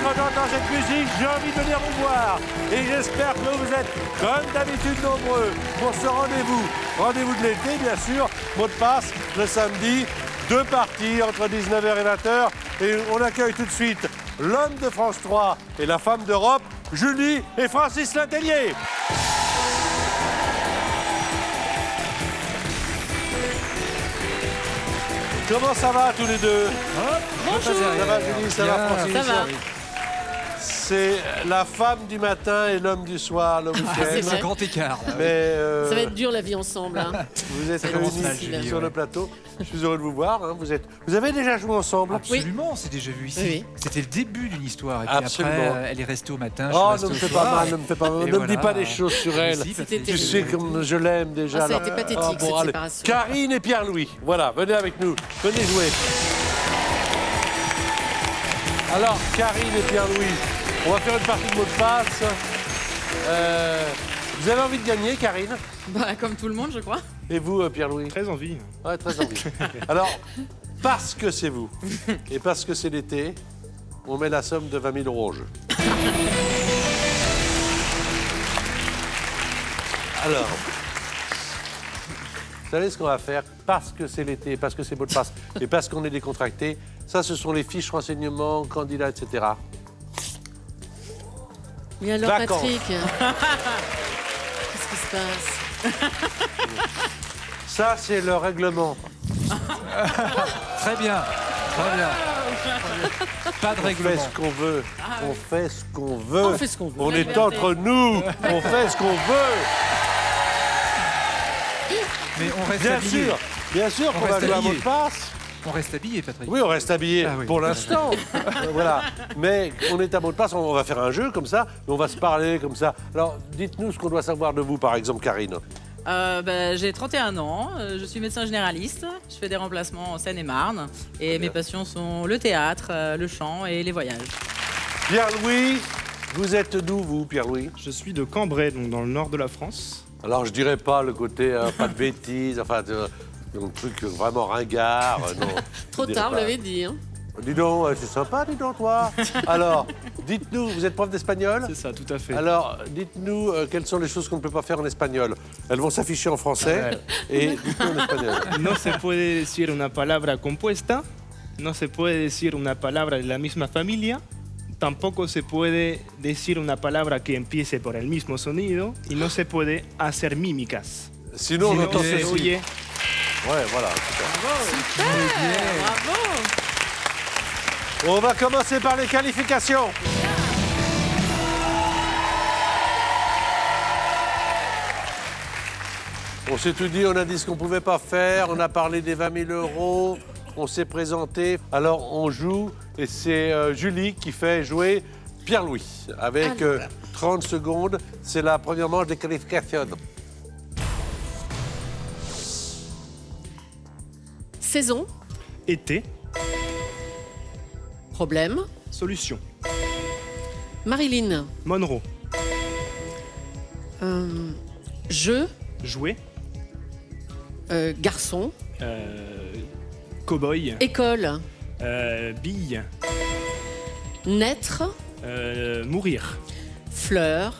quand j'entends cette musique, j'ai envie de venir vous voir. Et j'espère que vous êtes, comme d'habitude, nombreux pour ce rendez-vous. Rendez-vous de l'été, bien sûr. Mot de passe, le samedi. 2 parties entre 19h et 20h. Et on accueille tout de suite l'homme de France 3 et la femme d'Europe, Julie et Francis Letellier. Comment ça va tous les deux? Bonjour. Ça va Julie, ça va Francis? Ça va. C'est la femme du matin et l'homme du soir, le c'est week-end. vrai. Un grand écart. Mais Ça va être dur la vie ensemble. Hein. vous êtes Ça va être réunis difficile. sur le plateau. Je suis heureux de vous voir. Hein. Vous avez déjà joué ensemble? Absolument, on s'est déjà vu ici. Oui. C'était le début d'une histoire. Et puis Absolument. après, elle est restée au matin. je suis Oh, resté ne me au fais soir. pas mal, ne me fais pas mal. Et Ne me dis voilà. pas des choses sur elle. Si, C'était Tu terrible. sais comme je l'aime déjà. Ah, ça a là. été pathétique, Ah, cette allez. séparation. Karine et Pierre-Louis. Voilà, venez avec nous. Venez jouer. Alors, Karine et Pierre-Louis, on va faire une partie de mots de passe. Vous avez envie de gagner, Karine? Bah, comme tout le monde, je crois. Et vous, Pierre-Louis? Très envie. Ouais, très envie. Alors, parce que c'est vous et parce que c'est l'été, on met la somme de 20 000 € en jeu. Alors, vous savez ce qu'on va faire? Parce que c'est l'été, parce que c'est beau de passe et parce qu'on est décontracté, ça, ce sont les fiches renseignements, candidats, etc. Mais alors, Vacances. Patrick, qu'est-ce qui se passe? Ça, c'est le règlement. Très bien. Très bien. Pas de On fait règlement. ce qu'on veut. On fait ce qu'on veut. On fait ce qu'on veut. On La est liberté. entre nous. On fait ce qu'on veut. Mais on reste Bien habillé. sûr. Bien sûr On qu'on va reste jouer à mot habillé. de passe. On reste habillé, Patrick. Oui, on reste habillé Ah oui. pour l'instant. Voilà. Mais on est à mot de passe, on va faire un jeu comme ça, mais on va se parler comme ça. Alors, dites-nous ce qu'on doit savoir de vous, par exemple, Karine. J'ai 31 ans, je suis médecin généraliste, je fais des remplacements en Seine-et-Marne et mes passions sont le théâtre, le chant et les voyages. Pierre-Louis, vous êtes d'où, vous, Pierre-Louis? Je suis de Cambrai, donc dans le nord de la France. Alors, je dirais pas le côté pas de bêtises, enfin, un truc vraiment ringard. Non, Trop je dirais tard, vous pas. l'avez dit. Hein. Dis donc, c'est sympa, dis donc, toi. Alors, dites-nous, vous êtes prof d'espagnol? C'est ça, tout à fait. Alors, dites-nous quelles sont les choses qu'on ne peut pas faire en espagnol. Elles vont s'afficher en français et dites-nous en espagnol. No se puede decir una palabra compuesta, no se puede decir una palabra de la misma familia, tampoco se puede decir una palabra que empiece por el mismo sonido y no se puede hacer mímicas. Sinon, on Sinon, entend se ceci. oye. Ouais, voilà. super. Bravo. On va commencer par les qualifications. On s'est tout dit, on a dit ce qu'on ne pouvait pas faire, on a parlé des 20 000 €, on s'est présenté. Alors, on joue et c'est Julie qui fait jouer Pierre-Louis. Avec 30 secondes, c'est la première manche des qualifications. Saison, Été, problème, solution. Marilyn, Monroe, jeu, jouer, garçon, cow-boy, école, bille, naître, mourir, fleur,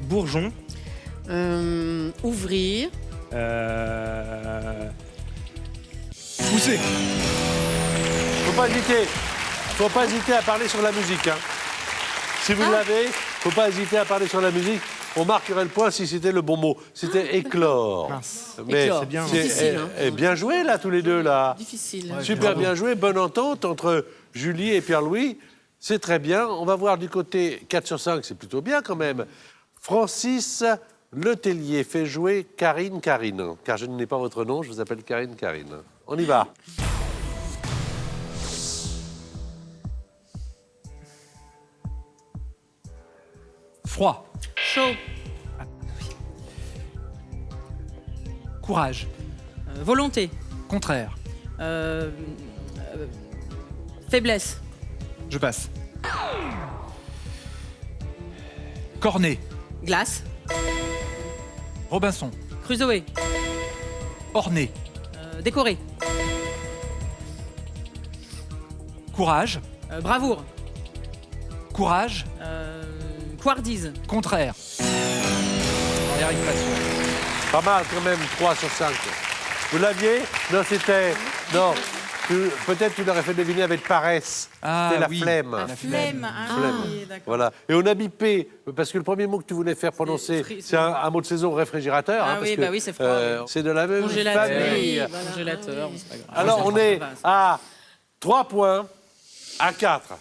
bourgeon, ouvrir, pousser. Faut pas hésiter à parler sur la musique. Hein. Si vous l'avez, faut pas hésiter à parler sur la musique. On marquerait le point si c'était le bon mot. C'était éclore. Mince. Mais Éclore, c'est bien, difficile. Hein. bien joué là, tous les deux là. Difficile. Super bien joué, bonne entente entre Julie et Pierre-Louis. C'est très bien. On va voir du côté 4 sur 5, c'est plutôt bien quand même. Francis Letellier fait jouer Karine. Car je n'ai pas votre nom, je vous appelle Karine. On y va. Froid. Chaud, Courage. volonté, Contraire. faiblesse, Je passe. Cornet. glace, Robinson. Crusoe, Orné. décoré, Courage. bravoure, Courage. Couardise. Contraire. Eric Masson. Pas mal quand même, 3 sur 5. Vous l'aviez? Non, c'était... Non. Peut-être tu l'aurais fait deviner avec paresse. Ah, C'était la oui. flemme. La flemme. Ah, Flemme. oui, d'accord. Voilà. Et on a bipé, parce que le premier mot que tu voulais faire prononcer, c'est un mot de saison réfrigérateur. Ah hein, parce oui, que, bah oui, c'est froid, oui. C'est de la même Congélateur. famille. Oui, voilà. Congélateur, c'est pas grave. Alors, Ça on va, est ça va. à 3 points à 4.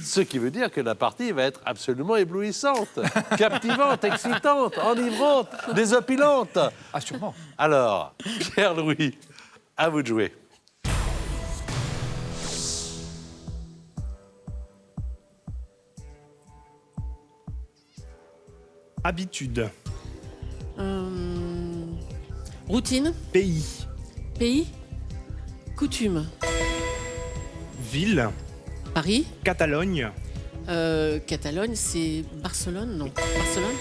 Ce qui veut dire que la partie va être absolument éblouissante, captivante, excitante, enivrante, désopilante. Ah, sûrement. Alors, Pierre-Louis, à vous de jouer. Habitude. Routine. Pays. Pays. Coutume. Ville. Paris. Catalogne. Catalogne, c'est Barcelone, non? Barcelone.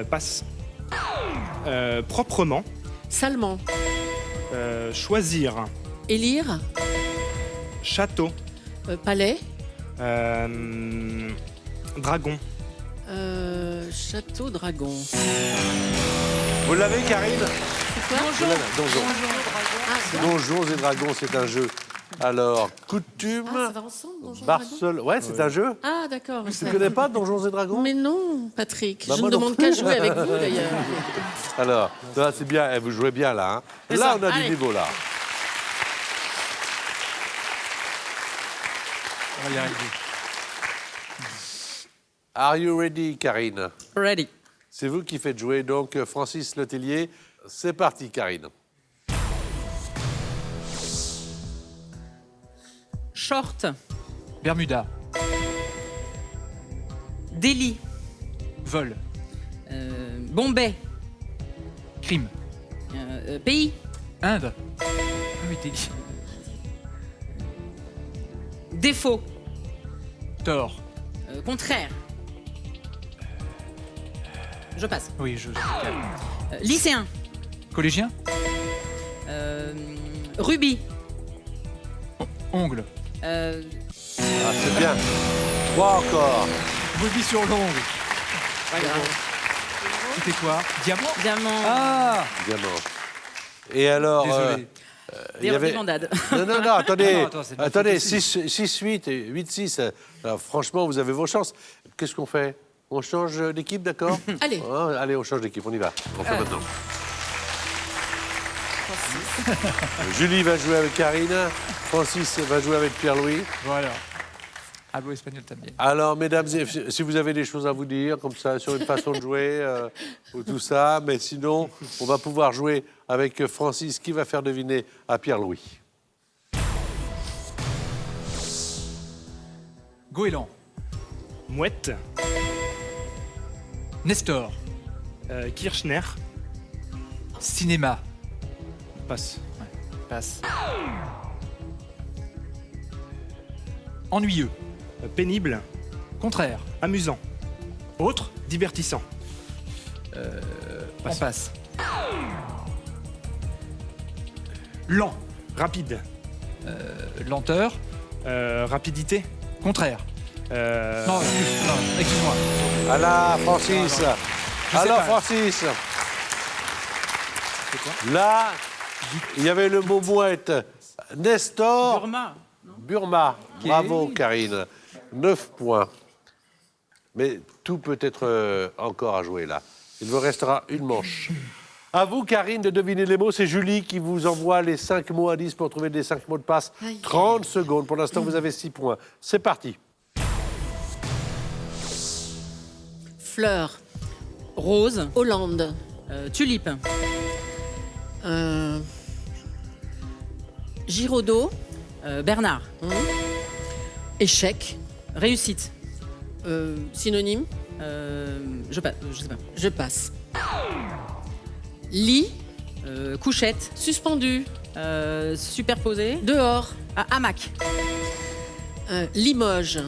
Passe. Proprement. Salement. Choisir. Élire. Château. Palais. Dragon. Château Dragon. Vous l'avez, Karine? C'est quoi? Vous l'avez, Donjon. Ah, c'est Donjons et Dragons, c'est un jeu. Alors, coutume, ah, ça va ensemble, Donjon Barcelone. Ouais, c'est un jeu. Ah, d'accord. Tu ne connais pas Donjons et Dragons? Mais non, Patrick. Bah, je moi ne non demande plus. qu'à jouer avec vous, d'ailleurs. Alors, là, c'est bien, eh, vous jouez bien là. Hein. C'est Là, ça. on a du Allez. niveau là. On va y arriver. Are you ready, Karine? Ready. C'est vous qui faites jouer donc Francis Letellier. C'est parti, Karine. Short. Bermuda. Délit. Vol. Bombay. Crime. Pays. Inde. Ah oui, délit. Défaut. Tort. Contraire. Je passe. Oui, je calme. Lycéen. Collégien. Rubis. Ongle. Ah, c'est bien. 3 encore. Rubis sur l'ongle. C'était quoi? Diamant. Diamant. Ah. Diamant. Et alors, Désolé. il y avait... Débandade. Non, attendez, Non, attends, c'est de ma attendez, faute aussi. 6-8 et 8-6. Alors, franchement, vous avez vos chances. Qu'est-ce qu'on fait? On change d'équipe, d'accord? Allez. Hein, allez, on change d'équipe, on y va. On fait maintenant. Julie va jouer avec Karine. Francis va jouer avec Pierre-Louis. Voilà. Hablo espagnol también. Alors, mesdames, si vous avez des choses à vous dire, comme ça, sur une façon de jouer, ou tout ça, mais sinon, on va pouvoir jouer avec Francis, qui va faire deviner à Pierre-Louis. Goéland. Mouette. Nestor. Kirchner. Cinéma. Passe. Passe. Ennuyeux. Pénible. Contraire. Amusant. Autre. Divertissant. On passe. Lent. Rapide. Lenteur. Rapidité. Contraire. Non, excuse-moi. Alors, Francis. sais Alors, pas. Francis. Là, il y avait le mot mouette. Nestor. Burma. Burma. Bravo, Karine. 9 points. Mais tout peut être encore à jouer là. Il vous restera une manche. À vous, Karine, de deviner les mots. C'est Julie qui vous envoie les 5 mots à 10 pour trouver les 5 mots de passe. Aïe. 30 secondes. Pour l'instant, vous avez 6 points. C'est parti. Fleur. Rose. Hollande. Tulipe. Giraudot. Bernard. Échec. Réussite. Synonyme. Je sais pas. Je passe. Lit. Couchette. Suspendu. Superposé. Dehors. Hamac. Limoges.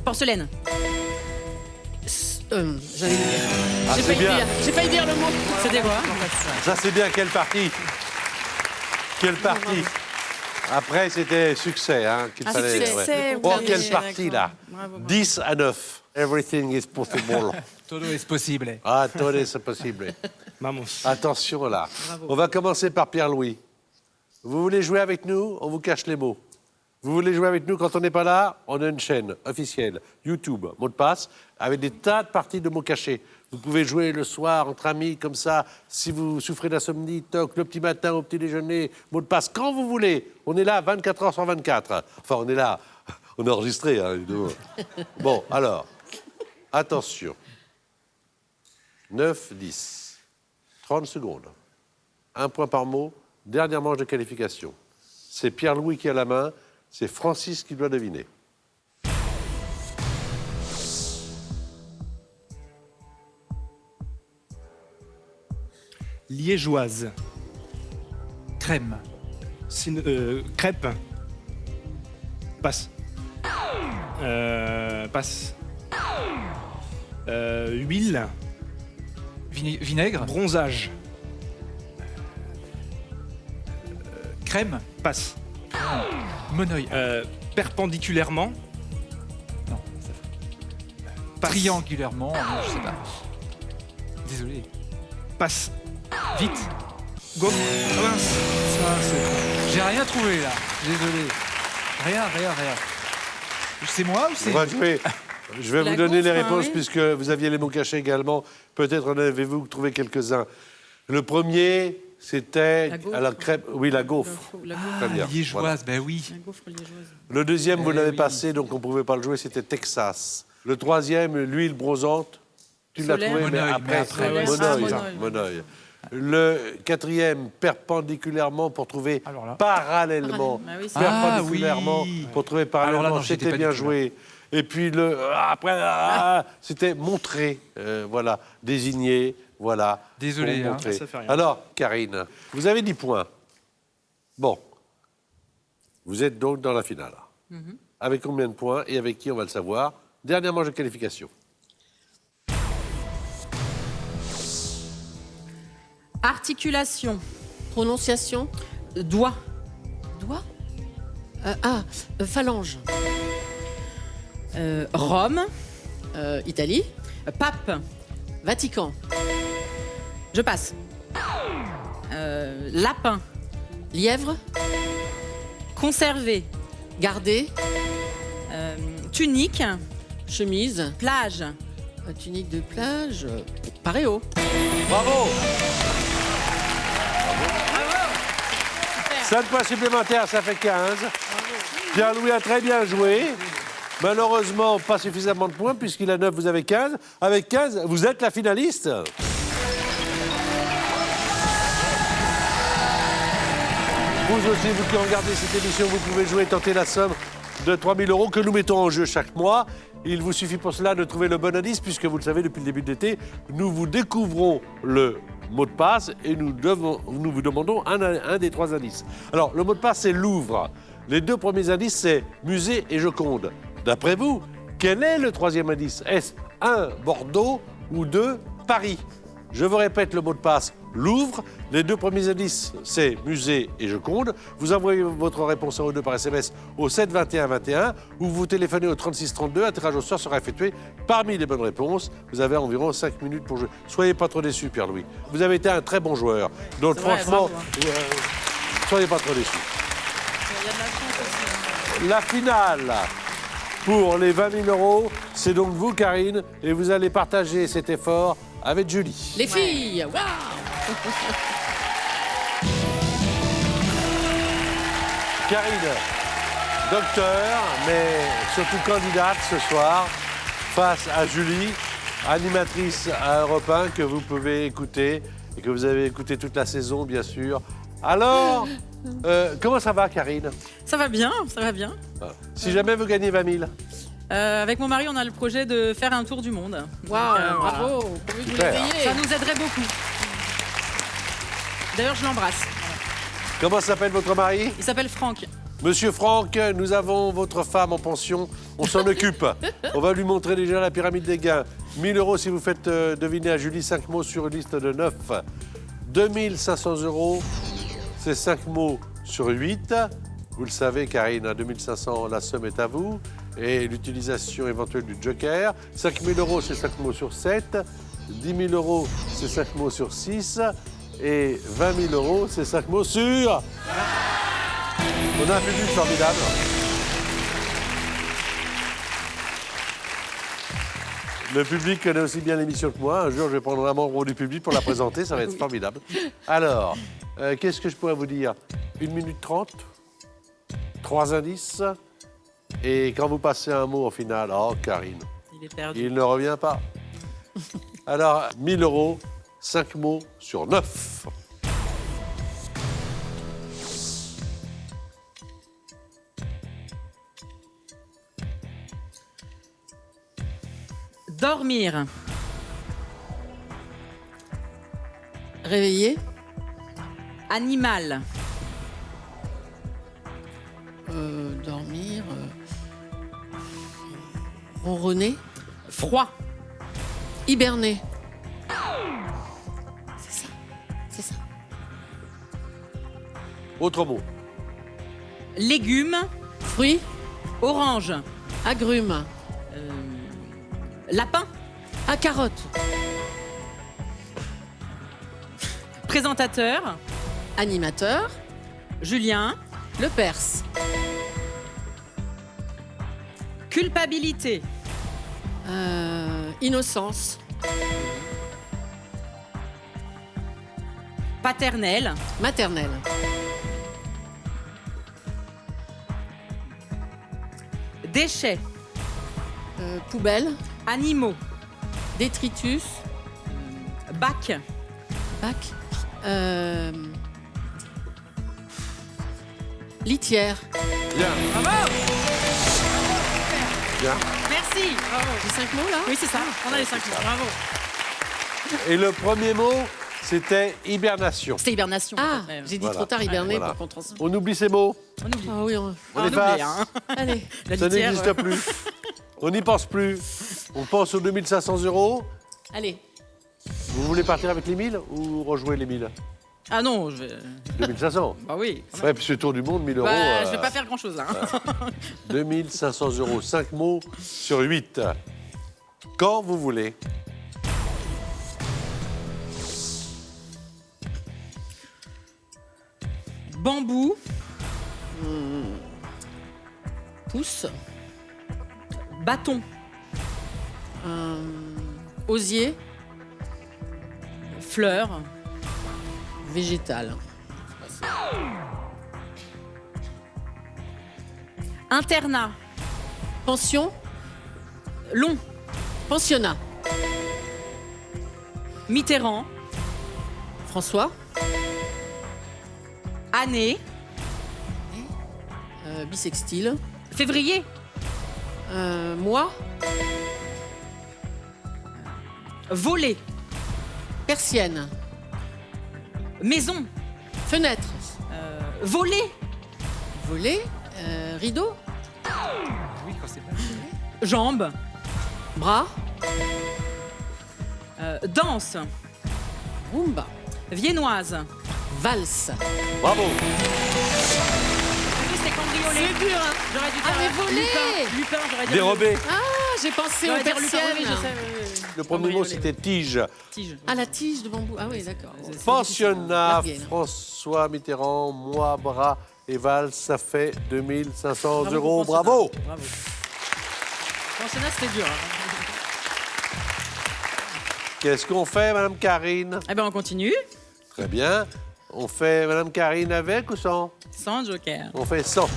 Porcelaine. J'allais le dire. Ah, J'ai c'est failli bien. dire. J'ai failli dire le mot. C'était quoi? Ça, c'est bien. Quelle partie? Quelle partie? Après, c'était succès hein, qu'il fallait. succès, Oh, oui, quelle oui, partie là. Bravo, bravo. 10 à 9. Everything is possible. Todo es possible. Ah, tout est possible. Vamos. Attention là. Bravo. On va commencer par Pierre-Louis. Vous voulez jouer avec nous? On vous cache les mots. Vous voulez jouer avec nous quand on n'est pas là? On a une chaîne officielle, YouTube, mot de passe, avec des tas de parties de mots cachés. Vous pouvez jouer le soir entre amis, comme ça, si vous souffrez d'insomnie, toc, le petit matin au petit déjeuner, mot de passe, quand vous voulez. On est là 24 heures sur 24. Enfin, on est là, on est enregistré. Hein, bon, alors, attention. 9, 10. 30 secondes. Un point par mot. Dernière manche de qualification. C'est Pierre-Louis qui a la main. C'est Francis qui doit deviner. Liégeoise. Crème. Crêpe. Passe. Passe. Huile. Vinaigre. Bronzage. Crème. Passe. Moneuil. Perpendiculairement. Non. Passe. Triangulairement. Non, je sais pas. Désolé. Passe. Vite. Gaufre. Ah mince. Ça, c'est... J'ai rien trouvé là. Désolé. Rien. C'est moi ou c'est... On va jouer. Je vais La vous donner les gaufre, hein, réponses oui. puisque vous aviez les mots cachés également. Peut-être en avez-vous trouvé quelques-uns. Le premier, c'était... La gaufre. Alors, crêpe... Oui, la gaufre. La gaufre, Très bien. Liégeoise, Voilà. ben oui. la gaufre liégeoise. Le deuxième, vous Eh l'avez oui. passé, donc on ne pouvait pas le jouer, c'était Texas. Le troisième, l'huile bronzante. Tu l'as Solaire. trouvé, mais Moneuil, après. mais après, ouais. Moneuil. Ah, Moneuil. Le quatrième, perpendiculairement, pour trouver Alors là. parallèlement. Ah oui, c'est Perpendiculairement, oui. pour trouver Alors parallèlement. là, non, j'étais C'était pas bien du tout là. joué. Et puis après, c'était montrer, voilà, désigner, voilà. Désolé, pour hein. montrer. Ça fait rien. Alors, Karine, vous avez 10 points. Bon. Vous êtes donc dans la finale. Avec combien de points et avec qui, on va le savoir. Dernière manche de qualification. Articulation. Prononciation. Doigt. Doigt. Phalange. Rome. Italie. Pape. Vatican. Je passe. Lapin. Lièvre. Conservé. Garder. Tunique. Chemise. Plage. Tunique de plage. Paréo. Bravo! 5 points supplémentaires, ça fait 15. Pierre-Louis a très bien joué. Malheureusement, pas suffisamment de points, puisqu'il a 9, vous avez 15. Avec 15, vous êtes la finaliste. Vous aussi, vous qui regardez cette émission, vous pouvez jouer et tenter la somme de 3 000 € que nous mettons en jeu chaque mois. Il vous suffit pour cela de trouver le bon indice, puisque vous le savez, depuis le début de l'été, nous vous découvrons le mot de passe et nous vous demandons un des 3 indices. Alors, le mot de passe, c'est Louvre. Les 2 premiers indices, c'est musée et Joconde. D'après vous, quel est le 3e indice? Est-ce 1, Bordeaux ou 2, Paris? Je vous répète le mot de passe, Louvre. Les 2 premiers indices, c'est musée et Joconde. Vous envoyez votre réponse en 2 par SMS au 7 21 21 ou vous téléphonez au 36 32. Un tirage au sort sera effectué parmi les bonnes réponses. Vous avez environ 5 minutes pour jouer. Soyez pas trop déçus, Pierre-Louis. Vous avez été un très bon joueur. Donc C'est vrai, franchement, bravo, soyez pas trop déçus. Il y a de la chance aussi. La finale pour les 20 000 €, c'est donc vous, Karine, et vous allez partager cet effort avec Julie. Les filles. Waouh. Karine, docteur, mais surtout candidate ce soir, face à Julie, animatrice à Europe 1, que vous pouvez écouter et que vous avez écouté toute la saison, bien sûr. Alors, comment ça va, Karine? Ça va bien, ça va bien. Si jamais vous gagnez 20 000. Avec mon mari, on a le projet de faire un tour du monde. Donc, Waouh. voilà. Bravo. Pourvu que vous Super. l'éveillez. Ça nous aiderait beaucoup. D'ailleurs, je l'embrasse. Comment s'appelle votre mari? Il s'appelle Franck. Monsieur Franck, nous avons votre femme en pension, on s'en occupe. On va lui montrer déjà la pyramide des gains. 1 000 € si vous faites deviner à Julie 5 mots sur une liste de 9. 2 500 €, c'est 5 mots sur 8. Vous le savez, Karine, à 2500, la somme est à vous. Et l'utilisation éventuelle du joker. 5 000 euros, c'est 5 mots sur 7. 10 000 euros, c'est 5 mots sur 6. Et 20 000 euros, c'est 5 mots sur... On a un public formidable. Le public connaît aussi bien l'émission que moi. Un jour, je vais prendre un membre du public pour la présenter. Ça va être formidable. Alors, qu'est-ce que je pourrais vous dire? 1 minute 30, 3 indices. Et quand vous passez un mot au final, oh, Karine, Il est perdu. il ne revient pas. Alors, 1 000 euros, 5 mots sur 9. Dormir. Réveillé. Animal. Dormir. Ronronner. Froid. Hiberner. C'est ça. C'est ça. Autre mot. Légumes. Fruits. Orange. Agrumes. Lapin. À carotte. Présentateur. Animateur. Julien. Le Perse. Culpabilité. Innocence. Paternel. Maternelle. Déchets. Poubelle. Animaux. Détritus. Bac. Bac. Litière. Bien. Bien. Merci. Bravo. J'ai 5 mots là. Oui, c'est ça. On a les 5 mots. Bravo. Et le premier mot, c'était hibernation. C'est hibernation. Ah, en fait. j'ai dit Voilà. trop tard hiberner Voilà. pour qu'on transmette. On oublie ces mots. On oublie. Ah oui, on... On Ah, on efface. oublie, hein. Allez. La Ça litière, n'existe plus. On n'y pense plus. On pense aux 2500 euros. Allez. Vous voulez partir avec les 1000 ou rejouer les 1000? Ah non, je vais. 2500. Bah oui. quand même. Ouais, puis ce tour du monde, 1000 euros. Bah, je vais pas faire grand chose. Hein. 2500 euros, 5 mots sur 8. Quand vous voulez. Bambou. Pouce. Bâton. Osier. Fleur. Végétal. Internat. Pension. Long. Pensionnat. Mitterrand. François. Année. Bisextile. Février. Mois. Volet. Persienne. Maison. Fenêtre. Volet. Volet. Rideau. Oui, quand c'est pas. Jambes. Bras. Danse. Rumba. Viennoise. Valse. Bravo. C'est cambriolé. C'est dur, hein. J'aurais dû Ah, dire mais volé. Lupin, j'aurais dit. Dérobé. Ah, j'ai pensé aux J'aurais dit Lupin, oui, persiennes. je sais. Le premier mot, c'était tige. Tige. Ah, la tige de bambou. Ah oui, d'accord. Pensionnat, Largué, là. François Mitterrand, moi, bras et valse, ça fait 2500 Bravo euros. pour Bravo. Pensionnat. Bravo. Pensionnat, c'était dur. Hein. Qu'est-ce qu'on fait, Madame Karine? Eh ben, on continue. Très bien. On fait Madame Karine avec ou sans? Sans joker. On fait sans.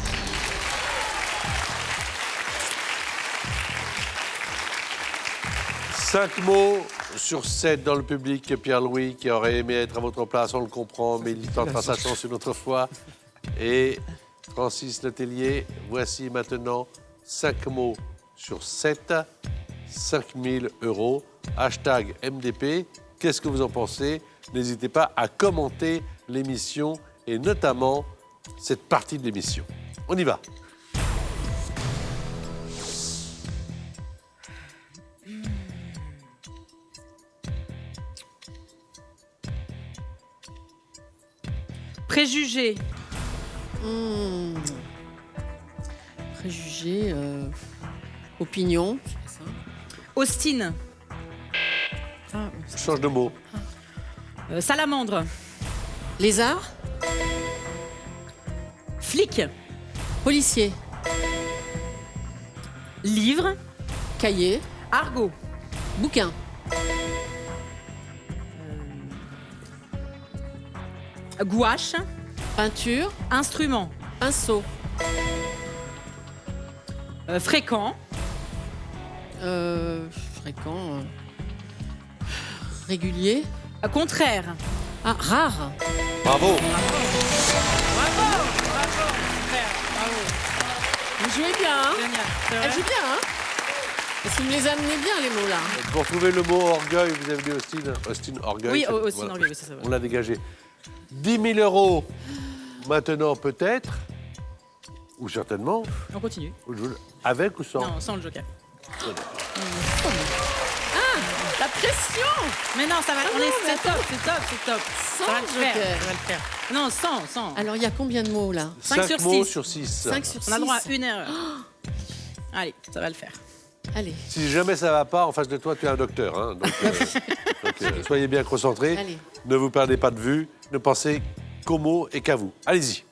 Cinq mots sur 7 dans le public. Pierre-Louis, qui aurait aimé être à votre place, on le comprend, mais il tentera sa chance une autre fois. Et Francis Letellier, voici maintenant 5 mots sur 7, 5 000 euros. Hashtag MDP. Qu'est-ce que vous en pensez? N'hésitez pas à commenter l'émission et notamment cette partie de l'émission. On y va. Préjugé. Préjugés, opinion. C'est pas ça. Austin. Ah, Change de mot. Salamandre. lézard, Flic. policier, Livre. cahier, Argot. bouquin, Gouache. peinture, Instrument. pinceau, Fréquent. fréquent, régulier, Contraire. ah, rare, Bravo. vous jouez bien, hein. Génial. C'est vrai. Elle joue bien, hein. Parce que vous me les amenez bien, les mots, là. Pour trouver le mot orgueil, vous avez dit Austin. Austin, orgueil. Oui, c'est- Austin, voilà. orgueil, oui, c'est ça, ouais. On l'a dégagé. 10 000 euros, maintenant peut-être, ou certainement, On continue. avec ou sans. Non, sans le joker. La pression. Mais non, ça va. Ah on non, est, mais c'est top, c'est top, c'est top. Sans Ça va le faire, joker. ça va le faire. Non, sans. Alors, il y a combien de mots, là? 5 sur mots 6. sur 6. 5 sur 6. On a le droit à une erreur. Allez, ça va le faire. Allez, Si jamais ça va pas, en face de toi, tu es un docteur. Hein, donc, soyez bien concentrés. allez. Ne vous perdez pas de vue. Ne pensez qu'aux mots et qu'à vous. Allez-y.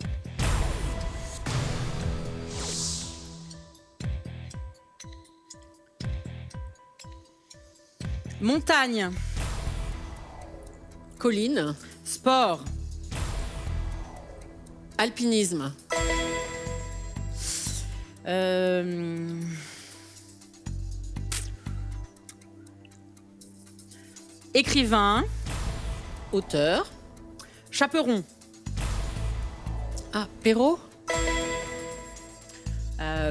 Montagne. Colline, Sport. alpinisme, Écrivain. auteur, Chaperon. ah, Perrault,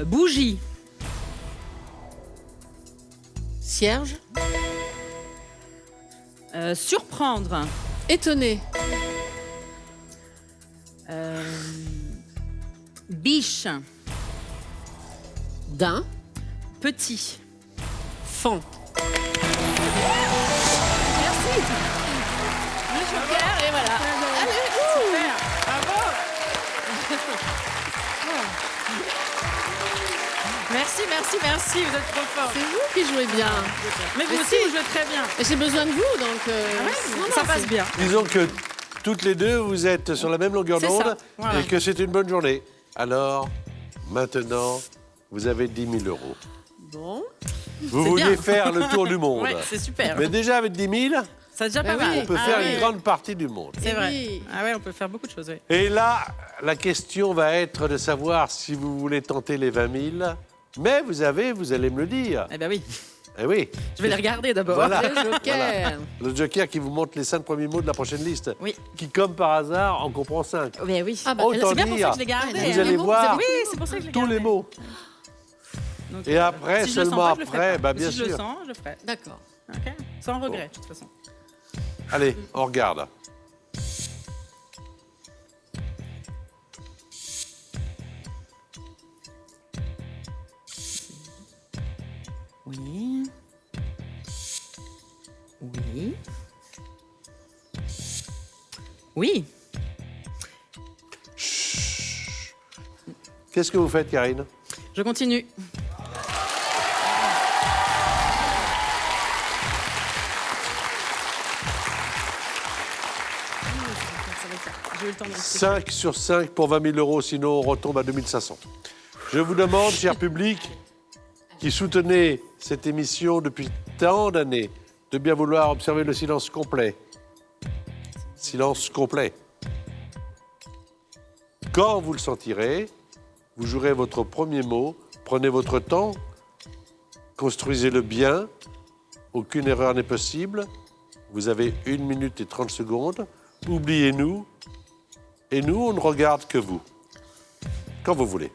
Bougie. cierge, Surprendre. étonné, Biche. daim, Petit. fan. Le joker, et voilà. Super. Bravo. Merci. Vous êtes trop fort. C'est vous qui jouez bien. Mais vous Mais aussi, si. vous jouez très bien. Et j'ai besoin de vous, donc... non, Ça non, passe c'est- bien. Disons que toutes les deux, vous êtes sur la même longueur C'est d'onde ça, voilà. et que c'est une bonne journée. Alors, maintenant, vous avez 10 000 euros. Bon, Vous C'est vouliez bien. faire le tour du monde. Ouais, c'est super. Mais déjà, avec 10 000, Ça déjà Bah pas oui. mal. on peut Ah faire oui. une grande partie du monde. C'est vrai. oui. Ah ouais, on peut faire beaucoup de choses, oui. Et là, la question va être de savoir si vous voulez tenter les 20 000. Mais vous allez me le dire. Eh ben oui. Eh oui, Je vais les regarder d'abord. Voilà. le joker. le joker qui vous montre les 5 premiers mots de la prochaine liste. Oui. Qui, comme par hasard, en comprend 5. Mais oui. Ah bah, Autant c'est bien pour ça dire, que je l'ai gardé. Vous vous hein. allez mots, voir vous avez Oui, c'est pour ça que je l'ai tous gardé. les mots. Donc, Et après, si je le sens seulement pas, je le ferai après, pas. bah, Mais bien si je le sûr. sens, je le ferai. D'accord. Ok. Sans regret, de toute façon. Allez, on regarde. Oui. Oui. Oui. Qu'est-ce que vous faites, Karine? Je continue. J'ai eu le temps de rester. 5 sur 5 pour 20 000 euros, sinon on retombe à 2500. Je vous demande, cher public, qui soutenez cette émission depuis tant d'années, de bien vouloir observer le silence complet. Silence complet. Quand vous le sentirez, vous jouerez votre premier mot, prenez votre temps, construisez-le bien, aucune erreur n'est possible. Vous avez 1 minute et 30 secondes. Oubliez-nous, et nous, on ne regarde que vous. Quand vous voulez.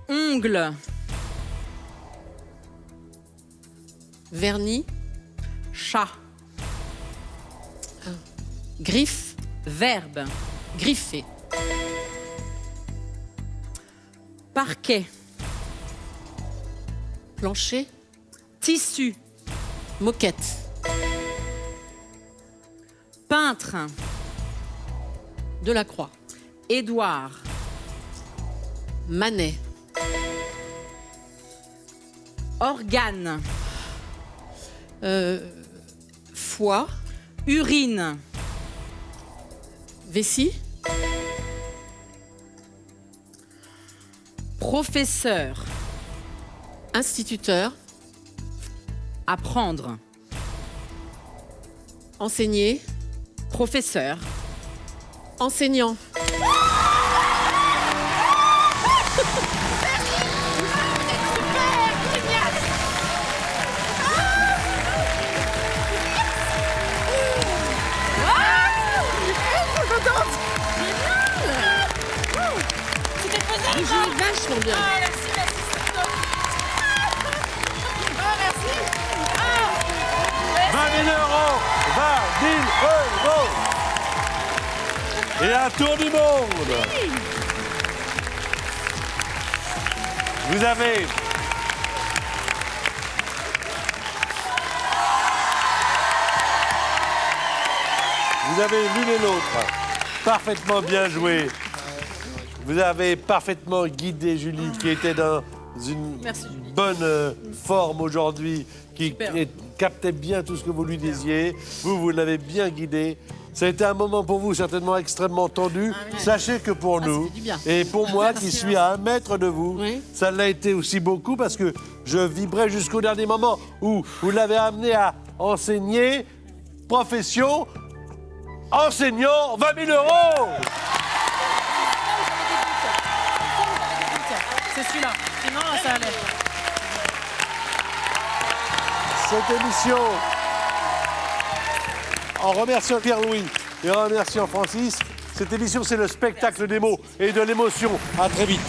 Ongle. Vernis, Chat. griffe, Verbe. griffé, Parquet. plancher, Tissu. moquette, Peintre. Delacroix. Édouard. Manet. Organe. Foie. Urine. Vessie. Professeur. Instituteur. Apprendre. Enseigner. Professeur. Enseignant. C'était faisable. Vous jouez vachement bien. Ah, merci, merci, c'est top. Ah, merci. 20 000 euros. 20 000 euros. Et un tour du monde. Vous avez... Vous avez l'une et l'autre parfaitement bien joué. Vous avez parfaitement guidé Julie, qui était dans une Merci, Julie. bonne forme aujourd'hui, qui Super. captait bien tout ce que vous lui disiez. Vous l'avez bien guidé. Ça a été un moment pour vous certainement extrêmement tendu. Sachez que pour nous, fait du bien. et pour moi qui suis à 1 mètre de vous, Oui. ça l'a été aussi beaucoup parce que je vibrais jusqu'au dernier moment où vous l'avez amené à enseigner, profession, enseignant, 20 000 euros. C'est celui-là. Sinon, ça allait. Cette émission, en remerciant Pierre-Louis et en remerciant Francis, cette émission c'est le spectacle des mots et de l'émotion. À très vite.